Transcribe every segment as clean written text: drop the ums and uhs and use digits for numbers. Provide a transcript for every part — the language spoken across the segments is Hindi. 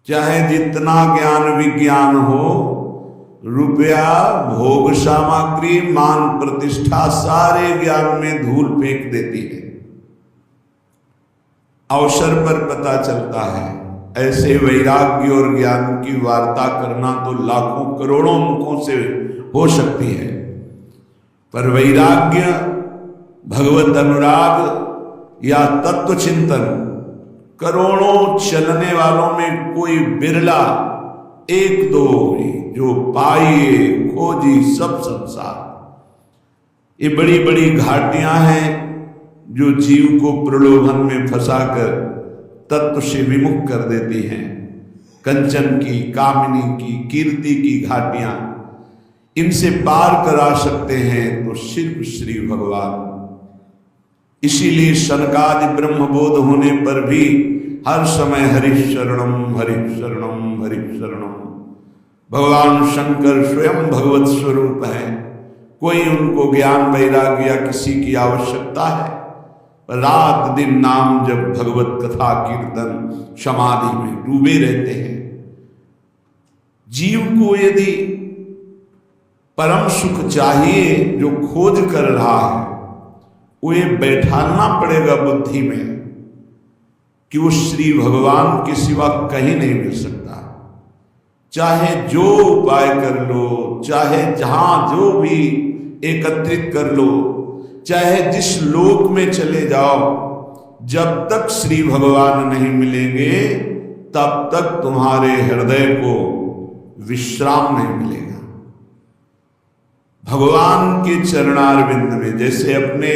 चाहे जितना ज्ञान विज्ञान हो, रुपया, भोग सामग्री, मान प्रतिष्ठा सारे ज्ञान में धूल फेंक देती है। अवसर पर पता चलता है। ऐसे वैराग्य और ज्ञान की वार्ता करना तो लाखों करोड़ों मुखों से हो सकती है, पर वैराग्य, भगवत अनुराग या तत्व चिंतन करोड़ों चलने वालों में कोई बिरला, एक दो जो पाइए खोजी सब संसार। ये बड़ी बड़ी घाटियां हैं जो जीव को प्रलोभन में फंसाकर तत्व से विमुख कर देती हैं। कंचन की, कामिनी की, कीर्ति की घाटियां, इनसे पार करा सकते हैं तो सिर्फ श्री भगवान। इसीलिए सनकादि ब्रह्मबोध होने पर भी हर समय हरि शरणम हरि शरणम हरि शरणम। भगवान शंकर स्वयं भगवत स्वरूप है। कोई उनको ज्ञान वैराग्य या किसी की आवश्यकता है? रात दिन नाम जब भगवत कथा कीर्तन समाधि में डूबे रहते हैं। जीव को यदि परम सुख चाहिए जो खोज कर रहा है, वो ये बैठाना पड़ेगा बुद्धि में कि वो श्री भगवान के सिवा कहीं नहीं मिल सकता। चाहे जो उपाय कर लो, चाहे जहां जो भी एकत्रित कर लो, चाहे जिस लोक में चले जाओ, जब तक श्री भगवान नहीं मिलेंगे तब तक तुम्हारे हृदय को विश्राम नहीं मिलेगा। भगवान के चरणारविंद में, जैसे अपने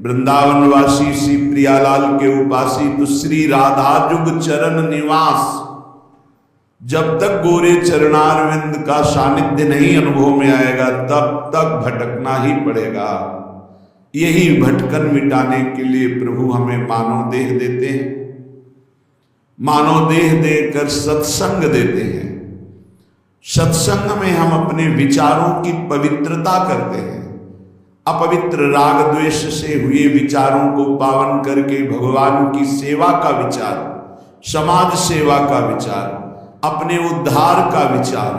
वृंदावनवासी श्री प्रियालाल के उपासी तो श्री राधा जुग चरण निवास, जब तक गोरे चरणारविंद का सानिध्य नहीं अनुभव में आएगा तब तक भटकना ही पड़ेगा। यही भटकन मिटाने के लिए प्रभु हमें मानव देह देते हैं। मानव देह देकर सत्संग देते हैं। सत्संग में हम अपने विचारों की पवित्रता करते हैं। अपवित्र राग द्वेष से हुए विचारों को पावन करके भगवान की सेवा का विचार, समाज सेवा का विचार, अपने उद्धार का विचार,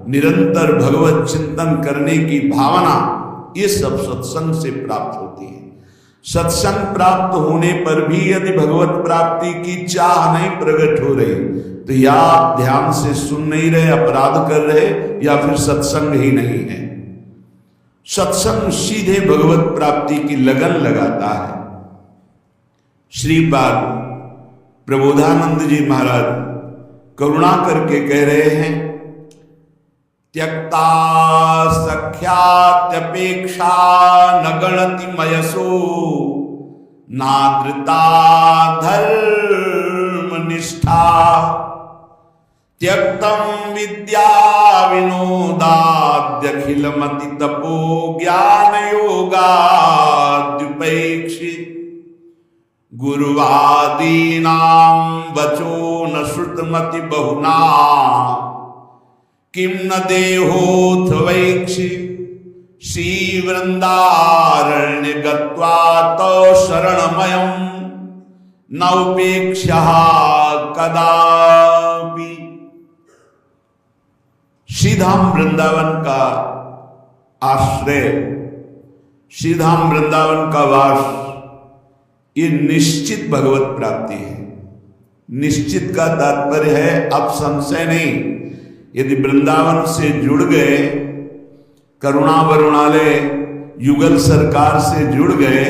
निरंतर भगवत चिंतन करने की भावना, ये सब सत्संग से प्राप्त होती है। सत्संग प्राप्त होने पर भी यदि भगवत प्राप्ति की चाह नहीं प्रकट हो रही तो या आप ध्यान से सुन नहीं रहे, अपराध कर रहे, या फिर सत्संग ही नहीं है। सत्संग सीधे भगवत प्राप्ति की लगन लगाता है। श्रीपाद प्रबोधानंद जी महाराज करुणा करके कह रहे हैं, त्यक्ता सख्यात्यपेक्षा न गणति मयसो नादृता धर्म निष्ठा त्यक्तम विद्या विनोदाद्यखिलमति तपो ज्ञान योगाद्युपेक्षित गुरुवादीनां वचो न श्रुतमति बहुना किम न देहोथ वैक्षि श्री वृंदारण्य गत्वा तो शरणमयम् न उपेक्षा कदापि। श्रीधाम वृंदावन का आश्रय, श्रीधाम वृंदावन का वास, ये निश्चित भगवत प्राप्ति है। निश्चित का तात्पर्य है अब संशय नहीं। यदि वृंदावन से जुड़ गए, करुणा वरुणालय युगल सरकार से जुड़ गए,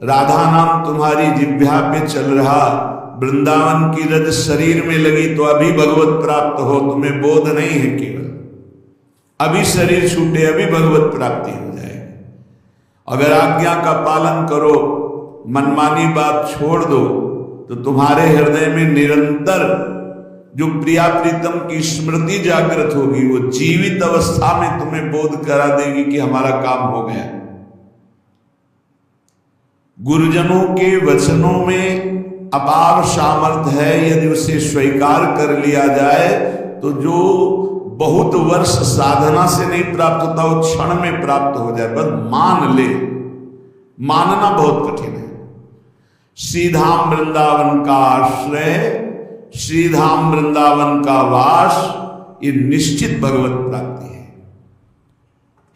राधा नाम तुम्हारी जिह्वा पे चल रहा, वृंदावन की रज शरीर में लगी तो अभी भगवत प्राप्त हो, तुम्हें बोध नहीं है केवल। अभी शरीर छूटे, अभी भगवत प्राप्ति हो जाए। अगर आज्ञा का पालन करो, मनमानी बात छोड़ दो, तो तुम्हारे हृदय में निरंतर जो प्रिया प्रीतम की स्मृति जागृत होगी, वो जीवित अवस्था में तुम्हें बोध करा देगी कि हमारा काम हो गया। गुरुजनों के वचनों में अपार सामर्थ्य है। यदि उसे स्वीकार कर लिया जाए तो जो बहुत वर्ष साधना से नहीं प्राप्त होता वो क्षण में प्राप्त हो जाए। बस मान ले, मानना बहुत कठिन है। श्रीधाम वृंदावन का आश्रय श्रीधाम वृंदावन का वास, ये निश्चित भगवत प्राप्ति है।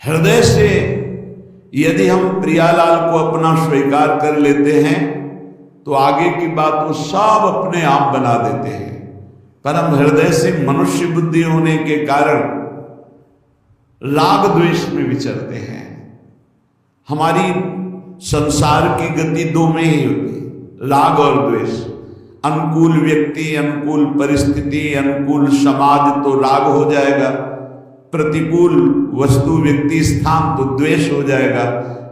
हृदय से यदि हम प्रियालाल को अपना स्वीकार कर लेते हैं तो आगे की बात वो सब अपने आप बना देते हैं। पर हम हृदय से मनुष्य बुद्धि होने के कारण राग द्वेष में विचरते हैं। हमारी संसार की गति दो में ही होती है, राग और द्वेष। अनुकूल व्यक्ति, अनुकूल परिस्थिति, अनुकूल समाज तो राग हो जाएगा, प्रतिकूल वस्तु व्यक्ति स्थान तो द्वेष हो जाएगा।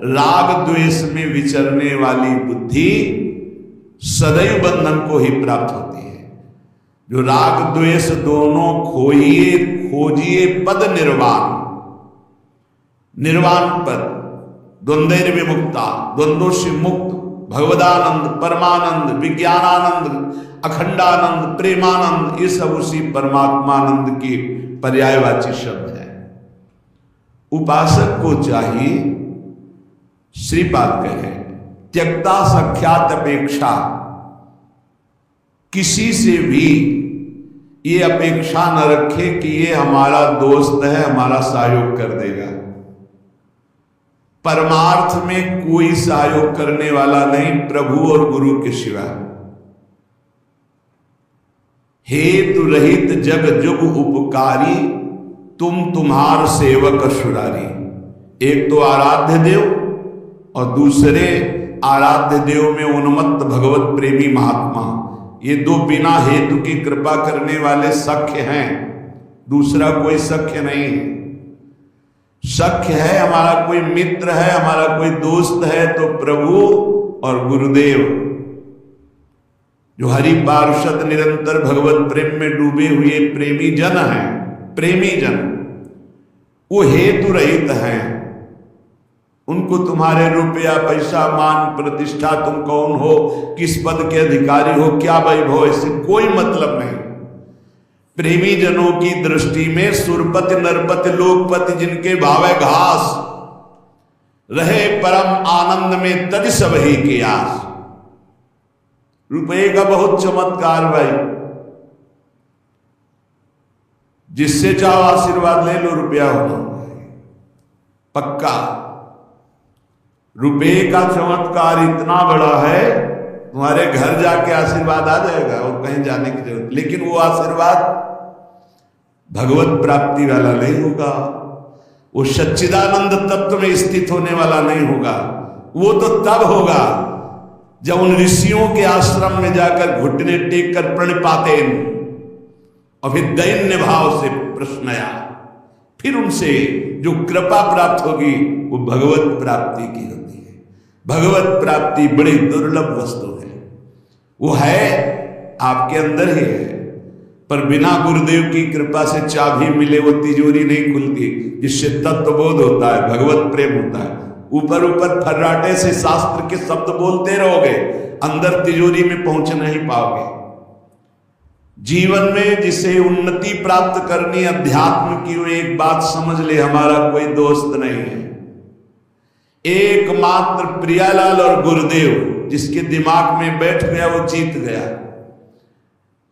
राग द्वेष में विचरने वाली बुद्धि सदैव बंधन को ही प्राप्त होती है। जो राग द्वेष दोनों खोजिए पद निर्वाण, निर्वाण पद, द्वंद्व विमुक्ता, द्वंद्वों से मुक्त, भगवदानंद, परमानंद, विज्ञानानंद, अखंडानंद, प्रेमानंद, ये सब उसी परमात्मानंद की पर्यायवाची शब्द है। उपासक को चाहिए, श्रीपाद कहे, त्यक्ता सख्यात अपेक्षा, किसी से भी ये अपेक्षा न रखे कि ये हमारा दोस्त है, हमारा सहयोग कर देगा। परमार्थ में कोई सहयोग करने वाला नहीं प्रभु और गुरु के सिवा। हेतु रहित जग जुग उपकारी, तुम तुम्हार सेवक सुरारी। एक तो आराध्य देव और दूसरे आराध्य देव में उन्मत्त भगवत प्रेमी महात्मा, ये दो बिना हेतु की कृपा करने वाले सख्य हैं, दूसरा कोई सख्य नहीं है। सख्य है हमारा कोई मित्र है, हमारा कोई दोस्त है तो प्रभु और गुरुदेव, जो हरि पार्षद निरंतर भगवत प्रेम में डूबे हुए प्रेमी जन हैं, प्रेमी जन, वो हेतु रहित हैं। उनको तुम्हारे रुपया पैसा मान प्रतिष्ठा, तुम कौन हो, किस पद के अधिकारी हो, क्या वैभव, इससे कोई मतलब नहीं। प्रेमी जनों की दृष्टि में सुरपति नरपति लोकपति जिनके भावे घास, रहे परम आनंद में तज सब ही की आस। रुपये का बहुत चमत्कार भाई, जिससे चाहो आशीर्वाद ले लो, रुपया होना पक्का। रुपये का चमत्कार इतना बड़ा है, तुम्हारे घर जाके आशीर्वाद आ जाएगा और कहीं जाने की जरूरत, लेकिन वो आशीर्वाद भगवत प्राप्ति वाला नहीं होगा, वो सच्चिदानंद तत्व में स्थित होने वाला नहीं होगा। वो तो तब होगा जब उन ऋषियों के आश्रम में जाकर घुटने टेक कर प्रणिपाते और फिर दैन्य भाव से प्रश्न आया, फिर उनसे जो कृपा प्राप्त होगी वो भगवत प्राप्ति की होती है। भगवत प्राप्ति बड़ी दुर्लभ वस्तु है, वो है आपके अंदर ही है, पर बिना गुरुदेव की कृपा से चाबी मिले वो तिजोरी नहीं खुलती, जिससे तत्वबोध होता है, भगवत प्रेम होता है। ऊपर ऊपर फर्राटे से शास्त्र के शब्द बोलते रहोगे, अंदर तिजोरी में पहुंच नहीं पाओगे। जीवन में जिसे उन्नति प्राप्त करनी अध्यात्म की, वो एक बात समझ ले, हमारा कोई दोस्त नहीं है, एकमात्र प्रियालाल और गुरुदेव जिसके दिमाग में बैठ गया वो जीत गया।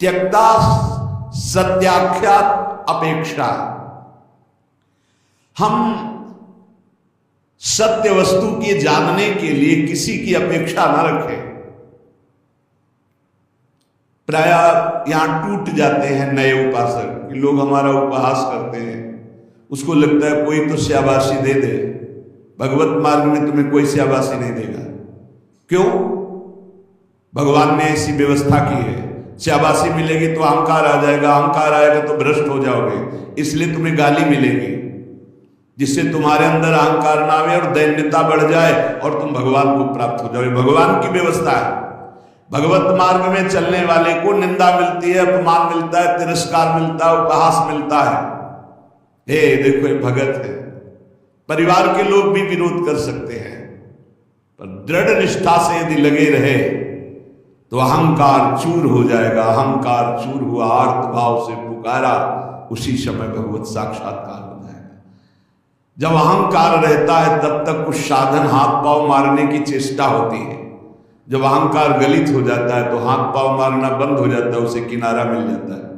त्यक्ता सत्याख्यात अपेक्षा, हम सत्य वस्तु के जानने के लिए किसी की अपेक्षा न रखें। प्राय यहां टूट जाते हैं नए उपासक कि लोग हमारा उपहास करते हैं, उसको लगता है कोई तो शाबाशी दे दे, भगवत मार्ग में तुम्हें कोई शाबाशी नहीं देगा। क्यों? भगवान ने ऐसी व्यवस्था की है, शाबाशी मिलेगी तो अहंकार आ जाएगा, अहंकार आएगा तो भ्रष्ट हो जाओगे, इसलिए तुम्हें गाली मिलेगी, जिससे तुम्हारे अंदर अहंकार ना आवे और दैन्यता बढ़ जाए और तुम भगवान को प्राप्त हो जाओगे। भगवान की व्यवस्था है। भगवत मार्ग में चलने वाले को निंदा मिलती है, अपमान मिलता है, तिरस्कार मिलता है, उपहास मिलता है। हे देखो ये भगत है, परिवार के लोग भी विरोध कर सकते हैं, पर दृढ़ निष्ठा से यदि लगे रहे तो अहंकार चूर हो जाएगा। अहंकार चूर हुआ, आर्त भाव से पुकारा, उसी समय भगवत साक्षात्कार हो जाएगा। जब अहंकार रहता है तब तक कुछ साधन हाथ पांव मारने की चेष्टा होती है, जब अहंकार गलित हो जाता है तो हाथ पांव मारना बंद हो जाता है, उसे किनारा मिल जाता है।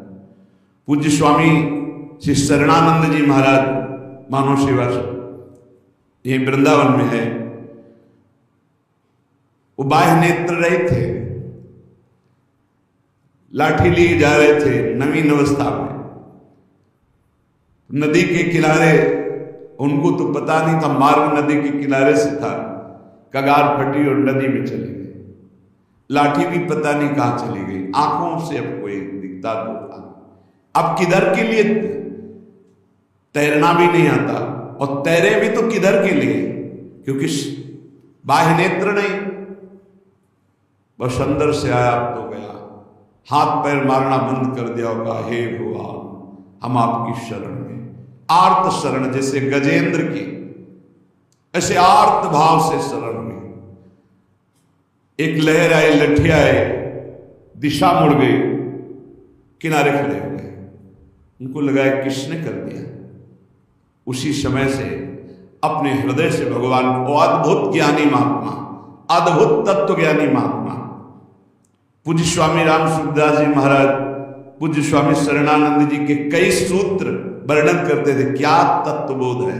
पूज्य स्वामी श्री शरणानंद जी महाराज मानव सेवा ये वृंदावन में है, वो बाह्य नेत्र रहे थे, लाठी लिए जा रहे थे नवीन अवस्था में, नदी के किनारे, उनको तो पता नहीं था मार्ग नदी के किनारे से था, कगार फटी और नदी में चली गई। लाठी भी पता नहीं कहां चली गई, आंखों से अब कोई दिखता तो था। अब किधर के लिए? तैरना भी नहीं आता, और तैरे भी तो किधर के लिए? क्योंकि बाह्य नेत्र नहीं, बस अंदर से आया तो गया, हाथ पैर मारना बंद कर दिया होगा, हे भगवान हम आपकी शरण में। आर्त शरण, जैसे गजेंद्र की, ऐसे आर्त भाव से शरण में। एक लहर आई, लठी आए, दिशा मुड़ गई, किनारे खड़े हो गए। उनको लगा किसने कर दिया। उसी समय से अपने हृदय से भगवान को अद्भुत ज्ञानी महात्मा, अद्भुत तत्व ज्ञानी महात्मा पूज्य स्वामी राम सुखदास जी महाराज, पूज्य स्वामी शरणानंद जी के कई सूत्र वर्णन करते थे। क्या तत्वबोध है।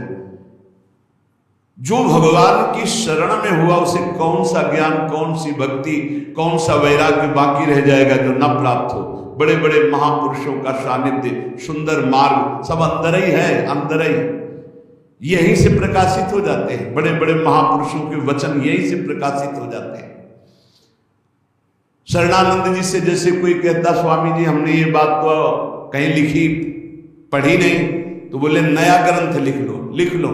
जो भगवान की शरण में हुआ उसे कौन सा ज्ञान, कौन सी भक्ति, कौन सा वैराग्य बाकी रह जाएगा जो न प्राप्त हो। बड़े बड़े महापुरुषों का सानिध्य, सुंदर मार्ग सब अंदर ही है, अंदर ही यहीं से प्रकाशित हो जाते हैं। बड़े बड़े महापुरुषों के वचन यहीं से प्रकाशित हो जाते हैं। शरणानंद जी से जैसे कोई कहता स्वामी जी हमने ये बात तो कहीं लिखी पढ़ी नहीं, तो बोले नया ग्रंथ लिख लो, लिख लो,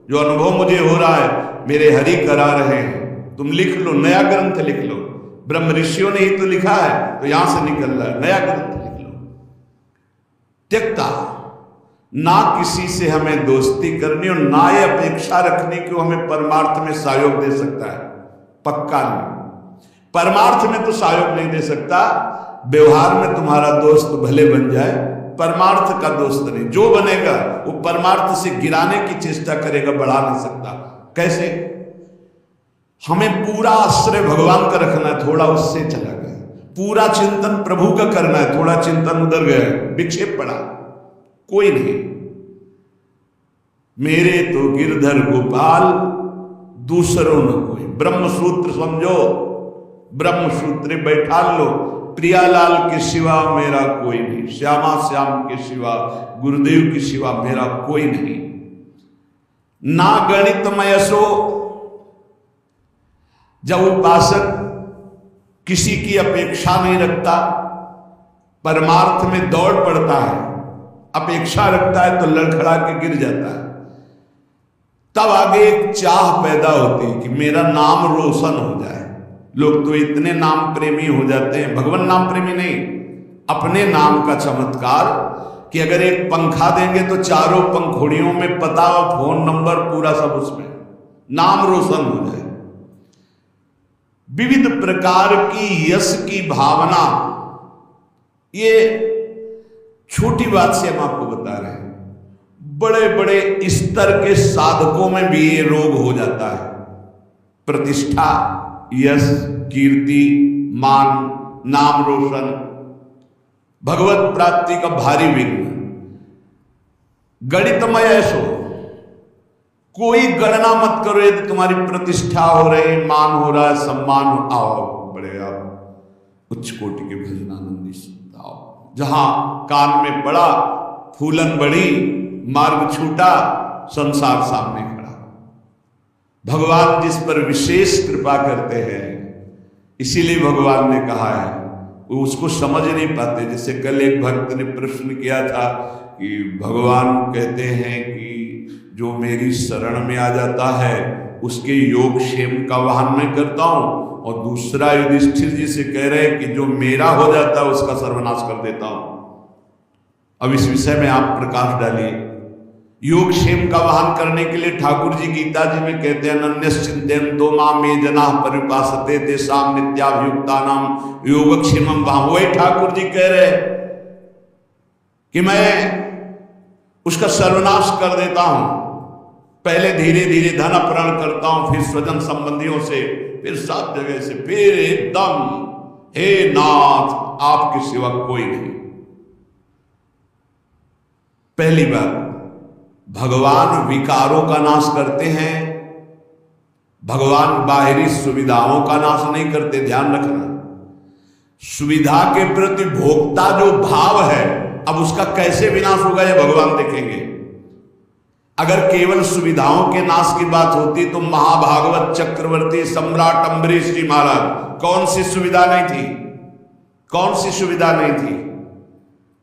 जो अनुभव मुझे हो रहा है मेरे हरि करा रहे हैं, तुम लिख लो, नया ग्रंथ लिख लो। ब्रह्म ऋषियों ने ही तो लिखा है, तो यहां से निकल रहा है, नया ग्रंथ लिख लो। त्यक्ता, ना किसी से हमें दोस्ती करनी और ना ये अपेक्षा रखनी कि वो हमें परमार्थ में सहयोग दे सकता है। पक्का नहीं, परमार्थ में तो सहयोग नहीं दे सकता, व्यवहार में तुम्हारा दोस्त भले बन जाए, परमार्थ का दोस्त नहीं। जो बनेगा वो परमार्थ से गिराने की चेष्टा करेगा, बढ़ा नहीं सकता। कैसे? हमें पूरा आश्रय भगवान का रखना है, थोड़ा उससे चला गया। पूरा चिंतन प्रभु का करना है, थोड़ा चिंतन उधर गया, विक्षेप पड़ा, कोई नहीं। मेरे तो गिरधर गोपाल, दूसरों न कोई। ब्रह्म सूत्र समझो, ब्रह्म सूत्र बैठा लो, प्रियालाल के सिवा मेरा कोई नहीं, श्यामा श्याम के सिवा, गुरुदेव के सिवा मेरा कोई नहीं। ना गणितमय सो, जब उपासक किसी की अपेक्षा नहीं रखता, परमार्थ में दौड़ पड़ता है, अपेक्षा रखता है तो लड़खड़ा के गिर जाता है। तब आगे एक चाह पैदा होती है कि मेरा नाम रोशन हो जाए। लोग तो इतने नाम प्रेमी हो जाते हैं, भगवान नाम प्रेमी नहीं, अपने नाम का चमत्कार कि अगर एक पंखा देंगे तो चारों पंखुड़ियों में पता, फोन नंबर पूरा सब उसमें, नाम रोशन हो जाए। विविध प्रकार की यश की भावना, ये छोटी बात से हम आपको बता रहे हैं, बड़े बड़े स्तर के साधकों में भी ये रोग हो जाता है। प्रतिष्ठा, यश, कीर्ति, मान, नाम रोशन, भगवत प्राप्ति का भारी विघ्न। गणितमय ऐसो, कोई गणना मत करो, यदि तुम्हारी प्रतिष्ठा हो रही, मान हो रहा है, सम्मान हो, आओ बड़े आप उच्च कोटि के भजनानंदी सुनता आओ। जहां कान में पड़ा, फूलन बढ़ी, मार्ग छूटा, संसार सामने खड़ा। भगवान जिस पर विशेष कृपा करते हैं, इसीलिए भगवान ने कहा है, वो उसको समझ नहीं पाते। जैसे कल एक भक्त ने प्रश्न किया था कि भगवान कहते हैं कि जो मेरी शरण में आ जाता है उसके योग क्षेम का वाहन मैं करता हूं, और दूसरा युधिष्ठिर जी से कह रहे हैं कि जो मेरा हो जाता है उसका सर्वनाश कर देता हूं। अब इस विषय में आप प्रकाश डालिए। योग क्षेम का वाहन करने के लिए ठाकुर जी गीता जी में कहते हैं, अनन्यश्चिंतेन तो मां मे जनाः परिपासते तेषां नित्याभियुक्तानां योगक्षेमं वहां। वही ठाकुर जी कह रहे कि मैं उसका सर्वनाश कर देता हूं। पहले धीरे धीरे धन अपहरण करता हूं, फिर स्वजन संबंधियों से फिर सब जगह से, फिर एकदम हे नाथ आपके सिवा कोई नहीं। पहली बात, भगवान विकारों का नाश करते हैं, भगवान बाहरी सुविधाओं का नाश नहीं करते। ध्यान रखना, सुविधा के प्रति भोक्ता जो भाव है, अब उसका कैसे विनाश होगा ये भगवान देखेंगे। अगर केवल सुविधाओं के नाश की बात होती तो महाभागवत चक्रवर्ती सम्राट अम्बरीश जी महाराज कौन सी सुविधा नहीं थी, कौन सी सुविधा नहीं थी।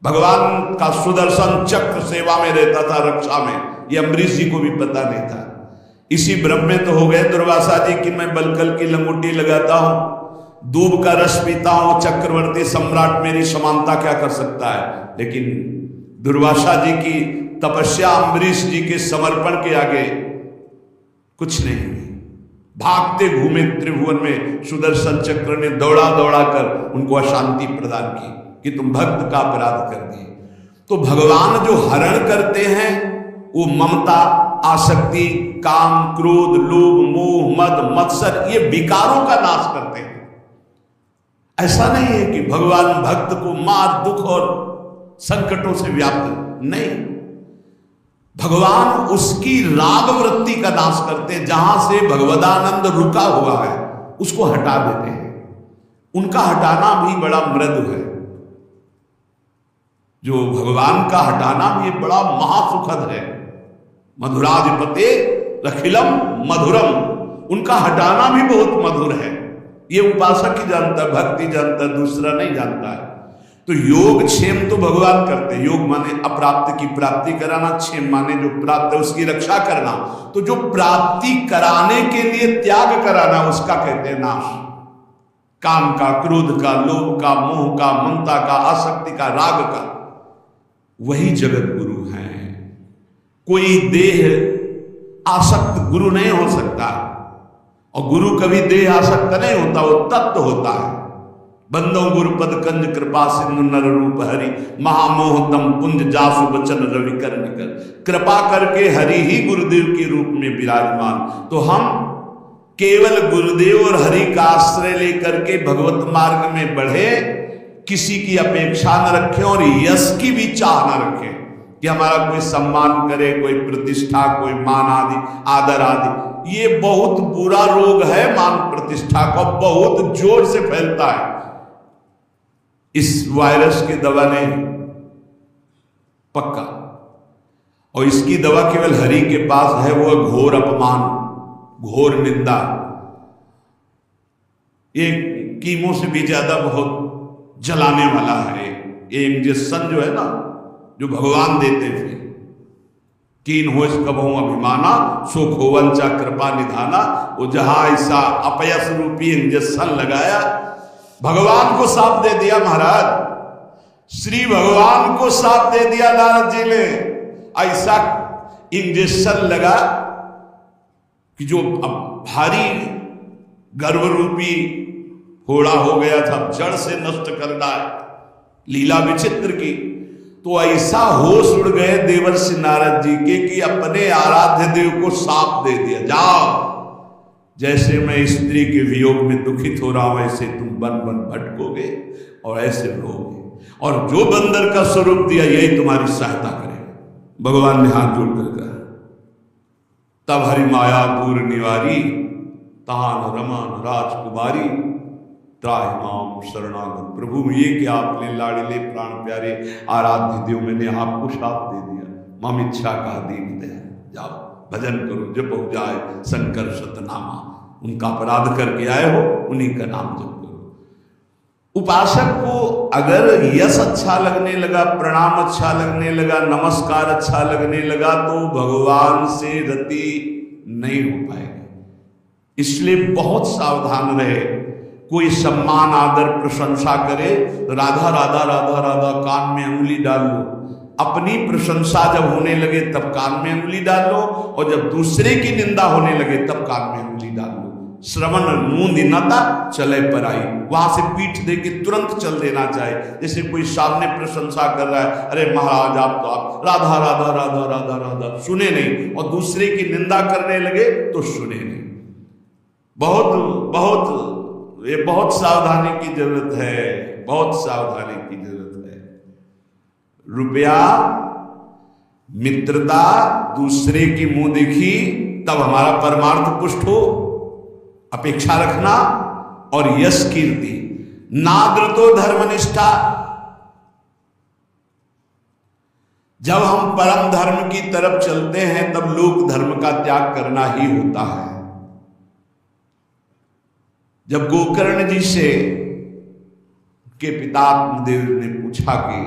भगवान का सुदर्शन चक्र सेवा में रहता था, रक्षा में, ये अम्बरीश जी को भी पता नहीं था। इसी भ्रम में तो हो गए दुर्वासा जी कि मैं बलकल की लंगोटी लगाता हूं, दूब का रस पीता हूं, चक्रवर्ती सम्राट मेरी समानता क्या कर सकता है। लेकिन दुर्वासा जी की तपस्या अम्बरीश जी के समर्पण के आगे कुछ नहीं हुई। भागते घूमे त्रिभुवन में, सुदर्शन चक्र ने दौड़ा दौड़ा कर उनको अशांति प्रदान की कि तुम भक्त का अपराध कर दिए। तो भगवान जो हरण करते हैं वो ममता, आसक्ति, काम, क्रोध, लोभ, मोह, मद, मत्सर, ये विकारों का नाश करते हैं। ऐसा नहीं है कि भगवान भक्त को मार, दुख और संकटों से व्याप्त, नहीं, भगवान उसकी राग वृत्ति का नाश करते हैं। जहां से भगवदानंद रुका हुआ है उसको हटा देते हैं। उनका हटाना भी बड़ा मृदु है, जो भगवान का हटाना भी बड़ा महासुखद है। मधुराधिपते अखिलम मधुरम, उनका हटाना भी बहुत मधुर है। ये उपासक ही जानता, भक्ति जानता, दूसरा नहीं जानता है। तो योग क्षेम तो भगवान करते हैं। योग माने अप्राप्त की प्राप्ति कराना, क्षेम माने जो प्राप्त है उसकी रक्षा करना। तो जो प्राप्ति कराने के लिए त्याग कराना उसका कहते हैं नाश। काम का, क्रोध का, लोभ का, मोह का, ममता का, आसक्ति का, राग का, वही जगत गुरु हैं। कोई देह आसक्त गुरु नहीं हो सकता, और गुरु कभी देह आसक्त नहीं होता, वो तत्व होता है। बंदो गुरुपद कंज कृपा सिंधु नर रूप हरि, महामोहतम पुंज जासु बचन रवि कर निकर। कृपा करके हरि ही गुरुदेव के रूप में विराजमान। तो हम केवल गुरुदेव और हरि का आश्रय लेकर के भगवत मार्ग में बढ़े, किसी की अपेक्षा न रखें और यश की भी चाह न रखें कि हमारा कोई सम्मान करे, कोई प्रतिष्ठा, कोई मान आदि, आदर आदि। ये बहुत बुरा रोग है, मान प्रतिष्ठा का बहुत जोर से फैलता है। इस वायरस की दवा नहीं, पक्का, और इसकी दवा केवल हरि के पास है, वो घोर अपमान, घोर निंदा। ये कीमो से भी ज्यादा बहुत जलाने वाला है। ये इंजेक्शन जो है ना, जो भगवान देते थे, कीन हो कबहू अभिमाना, सुख हो वंचा कृपा निधाना, वो जहां ऐसा अपयस रूपी इंजेक्शन लगाया, भगवान को साथ दे दिया महाराज। श्री भगवान को साथ दे दिया नारद जी ने। ऐसा इंजेक्शन लगा कि जो अब भारी गर्भ रूपी फोड़ा हो गया था, जड़ से नष्ट करना है, लीला विचित्र की। तो ऐसा होश उड़ गए देवर्षि नारद जी के कि अपने आराध्य देव को साप दे दिया, जाओ, जैसे मैं स्त्री के वियोग में दुखित हो रहा हूं, ऐसे तुम बन बन भटकोगे और ऐसे रहोगे, और जो बंदर का स्वरूप दिया यही तुम्हारी सहायता करेगा। भगवान ने हाथ जोड़ कर कहा, तब हरि माया पूर निवारी, तान रमन राजकुमारी, त्राहि माम शरणागत। प्रभु ये कि आपने लाड़िले प्राण प्यारे आराध्य देव, मैंने आपको शाप दे दिया, मम इच्छा का दीन दे, जाओ भजन करो, जप हो जाए शंकर सतनामा। उनका अपराध करके आए हो, उन्हीं का नाम जप करो। उपासक को अगर यश अच्छा लगने लगा, प्रणाम अच्छा लगने लगा, नमस्कार अच्छा लगने लगा, तो भगवान से रति नहीं हो पाएगी। इसलिए बहुत सावधान रहे। कोई सम्मान आदर प्रशंसा करे, राधा राधा राधा राधा कान में उंगली डाल लो। अपनी प्रशंसा जब होने लगे तब कान में उंगली डाल लो, और जब दूसरे की निंदा होने लगे तब कान में उंगली डाल लो। श्रवण मूंद नता चले पर आई, वहां से पीठ दे के तुरंत चल देना चाहिए। जैसे कोई सामने प्रशंसा कर रहा है, अरे महाराज आप तो आप राधा राधा राधा राधा राधा, सुने नहीं, और दूसरे की निंदा करने लगे तो सुने नहीं। बहुत बहुत ये बहुत सावधानी की जरूरत है, बहुत सावधानी की जरूरत है। रुपया, मित्रता, दूसरे की मुंह देखी तब हमारा परमार्थ पुष्ट हो, अपेक्षा रखना, और यश कीर्ति, नादृतो धर्मनिष्ठा। जब हम परम धर्म की तरफ चलते हैं तब लोक धर्म का त्याग करना ही होता है। जब गोकर्ण जी से के पिता आत्मदेव ने पूछा कि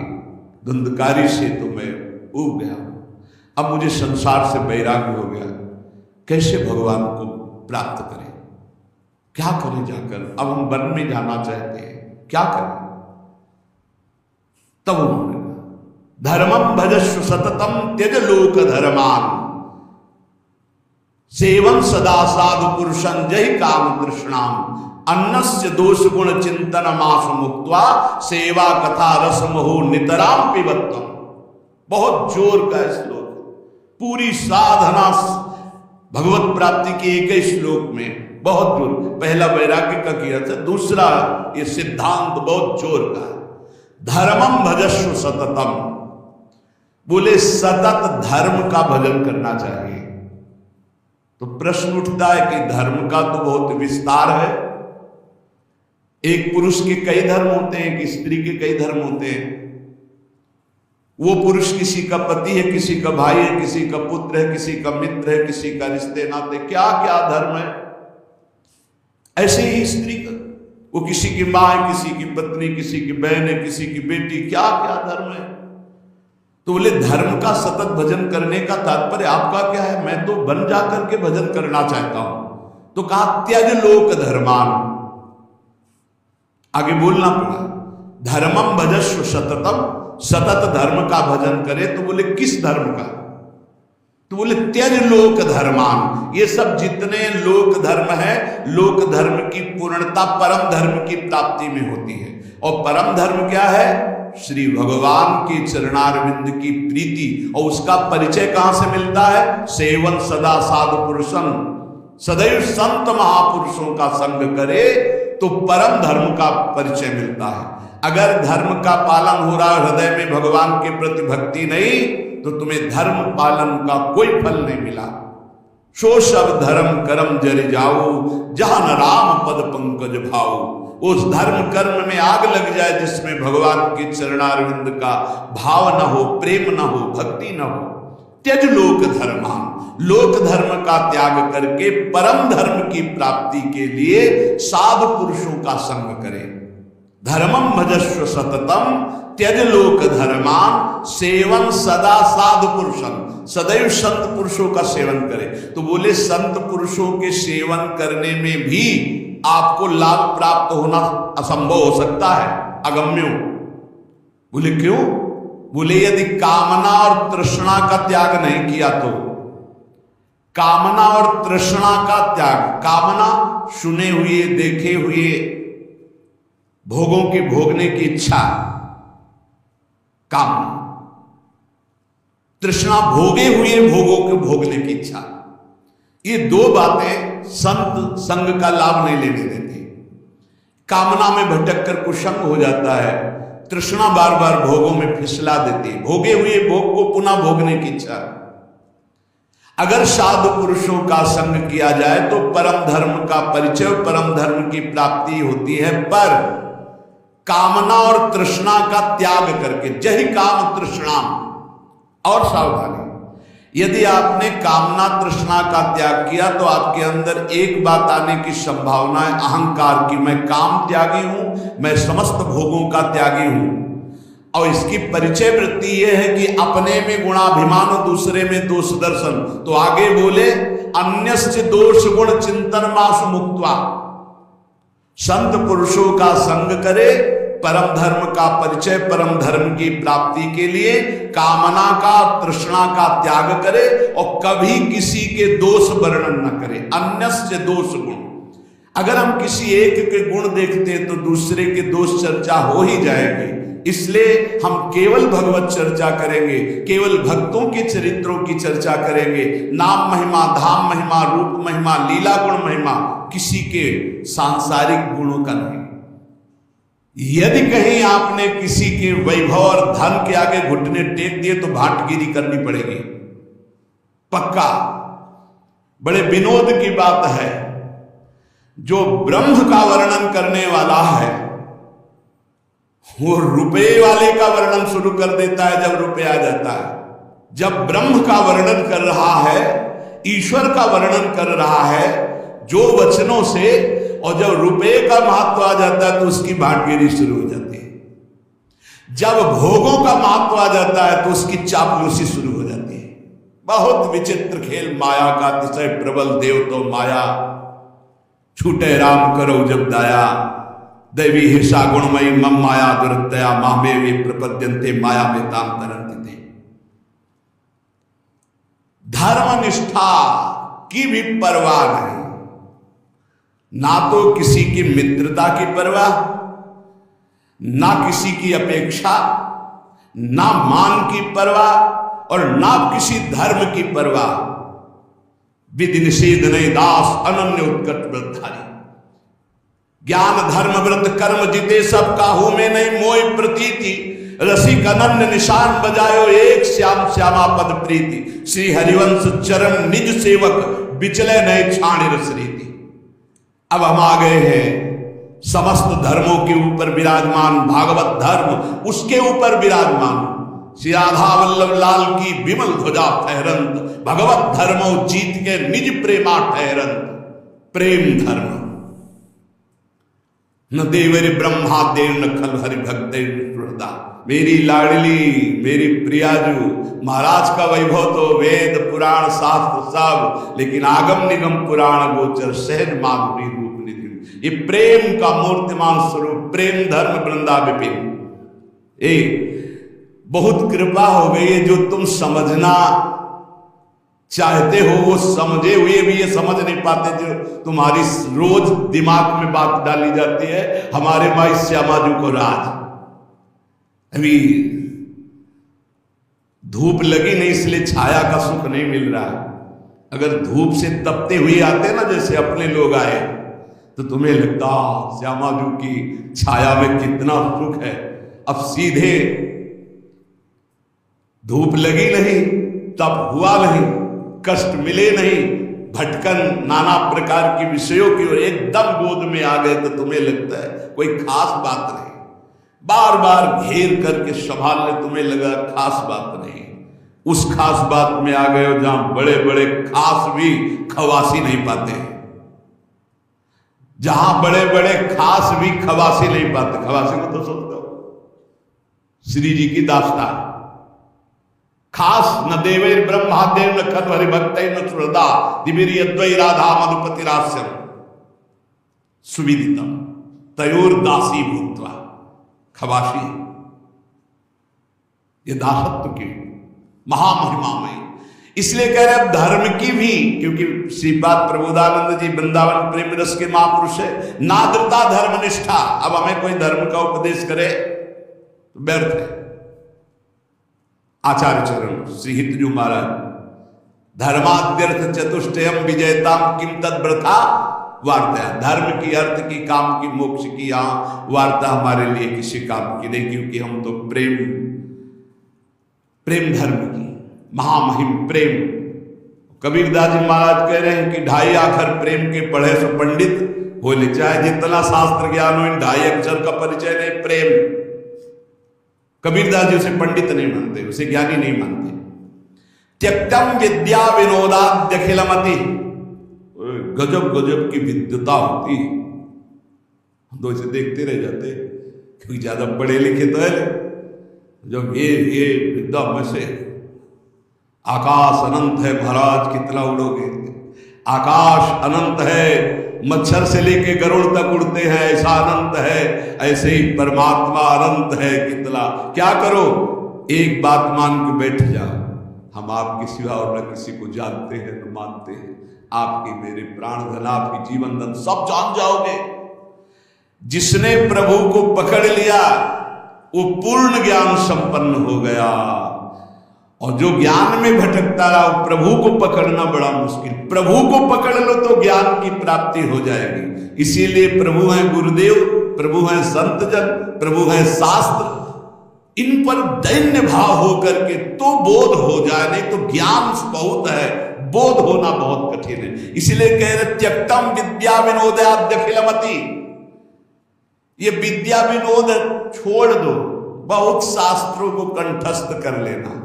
धुंधकारी से तो मैं उब गया, अब मुझे संसार से वैराग्य हो गया, कैसे भगवान को प्राप्त करें, क्या करें जाकर, अब हम वन में जाना चाहते हैं, क्या करें? तब उन्होंने धर्मम भजस्व सततम त्यज लोक धर्मान सेवं सदा साधु पुरुषं जहि काम तृष्णाम अन्नस्य दोष गुण चिंतन मास मुक्त्वा सेवा कथा रसमहो नितराम पिबत्तम। बहुत जोर का श्लोक, पूरी साधना भगवत प्राप्ति के एक ही श्लोक में बहुत जोर। पहला वैराग्य का किया था, दूसरा ये सिद्धांत बहुत जोर का। धर्मम भजस्व सततम, बोले सतत धर्म का भजन करना चाहिए। तो प्रश्न उठता है कि धर्म का तो बहुत विस्तार है, एक पुरुष के कई धर्म होते हैं, एक स्त्री के कई धर्म होते हैं। वो पुरुष किसी का पति है, किसी का भाई है, किसी का पुत्र है, किसी का मित्र है, किसी का रिश्ते नाते, क्या क्या धर्म है। ऐसे ही स्त्री का, वो किसी की मां है, किसी की पत्नी, किसी की बहन है, किसी की बेटी, क्या क्या धर्म है। तो बोले धर्म का सतत भजन करने का तात्पर्य आपका क्या है? मैं तो बन जाकर के भजन करना चाहता हूं। तो कहा त्यज लोक धर्मान, आगे बोलना पड़ा, धर्मम भजस्व सततम, सतत धर्म का भजन करे। तो बोले किस धर्म का? तो बोले त्यज लोक धर्मान। ये सब जितने लोक धर्म है, लोक धर्म की पूर्णता परम धर्म की प्राप्ति में होती है। और परम धर्म क्या है? श्री भगवान के चरणारविंद की प्रीति। और उसका परिचय कहां से मिलता है? सेवन सदा साधु पुरुषं, सदैव संत महापुरुषों का संग करे तो परम धर्म का परिचय मिलता है। अगर धर्म का पालन हो रहा है, हृदय में भगवान के प्रति भक्ति नहीं, तो तुम्हें धर्म पालन का कोई फल नहीं मिला। सो सब धर्म कर्म जरि जाओ, जहां न राम पद पंकज भाओ। उस धर्म कर्म में आग लग जाए जिसमें भगवान के चरणारविंद का भाव न हो, प्रेम न हो, भक्ति न हो। त्यज लोक धर्मान, लोक धर्म का त्याग करके परम धर्म की प्राप्ति के लिए साधु पुरुषों का संग करें। धर्मम भजस्व सततम त्यज लोक धर्मान सेवन सदा साधु पुरुषं, सदैव संत पुरुषों का सेवन करें। तो बोले संत पुरुषों के सेवन करने में भी आपको लाभ प्राप्त होना असंभव हो सकता है, अगम्य। बोले क्यों? बोले यदि कामना और तृष्णा का त्याग नहीं किया तो। कामना और तृष्णा का त्याग, कामना सुने हुए देखे हुए भोगों की भोगने की इच्छा, कामना, तृष्णा भोगे हुए भोगों के भोगने की इच्छा। ये दो बातें संत संग का लाभ नहीं लेने देती। कामना में भटक कर कुसंग हो जाता है, तृष्णा बार बार भोगों में फिसला देती, भोगे हुए भोग को पुनः भोगने की इच्छा। अगर साधु पुरुषों का संग किया जाए तो परम धर्म का परिचय, परम धर्म की प्राप्ति होती है। पर कामना और तृष्णा का त्याग करके, जहि काम तृष्णा। और सावधानी, यदि आपने कामना तृष्णा का त्याग किया तो आपके अंदर एक बात आने की संभावना है, अहंकार की। मैं काम त्यागी हूं, मैं समस्त भोगों का त्यागी हूं। और इसकी परिचय वृत्ति यह है कि अपने में गुणाभिमान, दूसरे में दोष दर्शन। तो आगे बोले अन्यस्य दोष गुण चिंतन मास मुक्त्वा, संत पुरुषों का संग करे, परम धर्म का परिचय, परम धर्म की प्राप्ति के लिए कामना का, तृष्णा का त्याग करे और कभी किसी के दोष वर्णन न करे। अन्यस्य दोष गुण, अगर हम किसी एक के गुण देखते हैं तो दूसरे के दोष चर्चा हो ही जाएगी। इसलिए हम केवल भगवत चर्चा करेंगे, केवल भक्तों के चरित्रों की चर्चा करेंगे। नाम महिमा, धाम महिमा, रूप महिमा, लीला गुण महिमा, किसी के सांसारिक गुणों का नहीं। यदि कहीं आपने किसी के वैभव और धन के आगे घुटने टेक दिए तो भाटगिरी करनी पड़ेगी, पक्का। बड़े विनोद की बात है, जो ब्रह्म का वर्णन करने वाला है वो रुपए वाले का वर्णन शुरू कर देता है जब रुपए आ जाता है। जब ब्रह्म का वर्णन कर रहा है, ईश्वर का वर्णन कर रहा है जो वचनों से, और जब रुपए का महत्व आ जाता है तो उसकी भाटगिरी शुरू हो जाती है। जब भोगों का महत्व आ जाता है तो उसकी चापलूसी शुरू हो जाती है। बहुत विचित्र खेल माया का, तिसय प्रबल देव तो माया, छूटे राम करो जब दाया, दैवी हिंसा गुणमयी मम माया दुरतया मामे वे प्रपद्यन्ते माया में ताम तरंते। धर्मनिष्ठा की भी परवाह नहीं, ना तो किसी की मित्रता की परवाह, ना किसी की अपेक्षा, ना मान की परवाह और ना किसी धर्म की परवाह। विधि निषेध नहीं दास अनन्य उत्कट व्रतधारी, ज्ञान धर्म व्रत कर्म जिते सब काहू में नहीं मोय प्रतीति, रसिक अनन्य निशान बजायो एक श्याम श्यामा पद प्रीति, श्री हरिवंश चरण निज सेवक बिचले नहीं छाण रस रीति। अब हम आ गए हैं समस्त धर्मों के ऊपर विराजमान, भागवत धर्म उसके ऊपर विराजमान, श्री राधा वल्लभ लाल की विमल ध्वजा फहरंत, भगवत धर्मो जीत के निज प्रेमा ठहरंत। प्रेम धर्म न देवरी ब्रह्मा देव न खल हरि भक्त हृदा। मेरी लाडली, मेरी प्रियाजू, महाराज का वैभव तो वेद पुराण शास्त्र सब, लेकिन आगम निगम पुराण गोचर सहज माधुरी रूप निधि। ये प्रेम का मूर्तिमान स्वरूप, प्रेम धर्म वृंदा विपिन। बहुत कृपा हो गई है, जो तुम समझना चाहते हो वो समझे हुए भी ये समझ नहीं पाते, जो तुम्हारी रोज दिमाग में बात डाली जाती है। हमारे माई श्यामा जी को राज, अभी धूप लगी नहीं इसलिए छाया का सुख नहीं मिल रहा है। अगर धूप से तपते हुए आते ना, जैसे अपने लोग आए, तो तुम्हें लगता श्यामा जी की छाया में कितना सुख है। अब सीधे धूप लगी नहीं, तप हुआ नहीं, कष्ट मिले नहीं, भटकन नाना प्रकार के विषयों की ओर एकदम गोद में आ गए, तो तुम्हें लगता है कोई खास बात नहीं। बार बार घेर करके संभालने तुम्हें लगा खास बात नहीं। उस खास बात में आ गए हो जहां बड़े बड़े खास भी खवासी नहीं पाते, जहां बड़े बड़े खास भी खवासी नहीं पाते। खवासी को तो सोचते हो श्री जी की दास्तान, खास न देवे ब्रह्मा देव न खल हरि भक्त न सुहृदा, दिविरी अद्वै राधा मधुपति रास्यम सुविदितम तयोर दासी भूत्वा। खवासी ये दासत्व की महामहिमा में, इसलिए कह रहे धर्म की भी, क्योंकि श्रीपाद प्रबोधानंद जी वृंदावन प्रेम रस के महापुरुष है। नाद्रता धर्मनिष्ठा, अब हमें कोई धर्म का उपदेश करे तो व्यर्थ है। आचार्य चरण श्री हितजू महाराज, धर्माद्यर्थ चतुष्टयम विजयताम किम तद व्रथा वार्ता। धर्म की, अर्थ की, काम की, मोक्ष की यहाँ वार्ता हमारे लिए किसी काम की नहीं, क्योंकि हम तो प्रेम धर्म की महामहिम प्रेम। कबीरदास जी महाराज कह रहे हैं कि 2.5 अक्षर प्रेम के पढ़े सो पंडित हो ले, चाहे जितना शास्त्र ज्ञान हो, इन 2.5 अक्षर का परिचय नहीं प्रेम। कबीरदास जी उसे पंडित नहीं मानते, उसे ज्ञानी नहीं मानते। त्यक्तम विद्या विनोदाद्यखिलमति, गजब गजब की विद्वता होती, हम तो इसे देखते रह जाते, क्योंकि ज्यादा पढ़े लिखे तो है। जब ये विद्या में से आकाश अनंत है महाराज, कितना उड़ोगे? आकाश अनंत है, मच्छर से लेके गरुड़ तक उड़ते हैं, ऐसा अनंत है। ऐसे ही परमात्मा अनंत है, कितना क्या करो, एक बात मान के बैठ जाओ, हम आपके सिवा और न किसी को जानते हैं न मानते हैं। आपकी मेरे प्राण धन, आपकी जीवन धन सब जान जाओगे। जिसने प्रभु को पकड़ लिया वो पूर्ण ज्ञान संपन्न हो गया। और जो ज्ञान में भटकता रहा प्रभु को पकड़ना बड़ा मुश्किल। प्रभु को पकड़ लो तो ज्ञान की प्राप्ति हो जाएगी। इसीलिए प्रभु हैं गुरुदेव, प्रभु हैं संत जन, प्रभु हैं शास्त्र, इन पर दैन्य भाव होकर के तो बोध हो जाए, नहीं तो ज्ञान बहुत है, बोध होना बहुत कठिन है। इसलिए कह रहे त्यक्तम विद्या विनोदाद्यखिलमति, ये विद्या विनोद छोड़ दो, बहुत शास्त्रों को कंठस्थ कर लेना।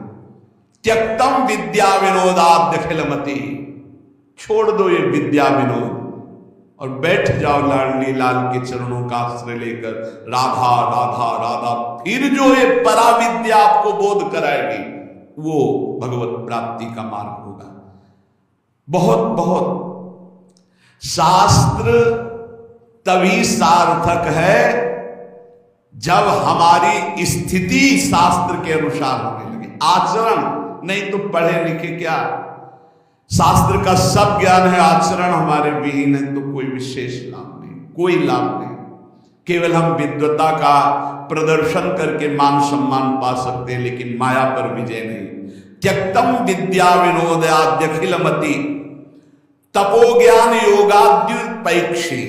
त्यक्तम विद्या विनोदाद्यखिलमति, छोड़ दो ये विद्या विनोद और बैठ जाओ लाडली लाल के चरणों का आश्रय लेकर, राधा राधा राधा। फिर जो ये पराविद्या आपको बोध कराएगी वो भगवत प्राप्ति का मार्ग होगा। बहुत बहुत शास्त्र तभी सार्थक है जब हमारी स्थिति शास्त्र के अनुसार होने लगे, आचरण नहीं तो पढ़े लिखे क्या, शास्त्र का सब ज्ञान है, आचरण हमारे विहीन है तो कोई विशेष लाभ नहीं, कोई लाभ नहीं। केवल हम विद्वता का प्रदर्शन करके मान सम्मान पा सकते हैं, लेकिन माया पर विजय नहीं। त्यक्तम विद्या विनोदाद्यखिलमति तपो ज्ञान योगाद्युपैक्षी।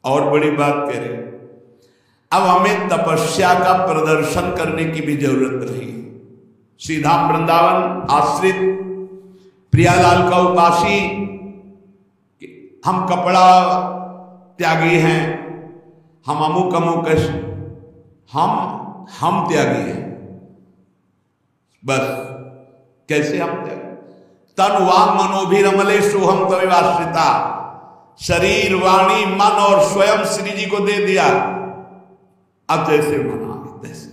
और बड़ी बात कह रहे, अब हमें तपस्या का प्रदर्शन करने की भी जरूरत नहीं। सीधा वृंदावन आश्रित प्रियालाल का उपासी, हम कपड़ा त्यागी हैं, हम अमुक अमुक, हम त्यागी हैं, बस। कैसे हम त्यागी? तन वांग मनोभिरमले सोहम तवेवाश्रिता, शरीर वाणी मन और स्वयं श्री जी को दे दिया। अब जैसे मना तैसे,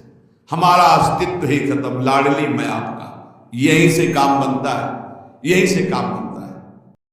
हमारा अस्तित्व ही खत्म, लाडली मैं आपका, यहीं से काम बनता है, यहीं से काम बनता है।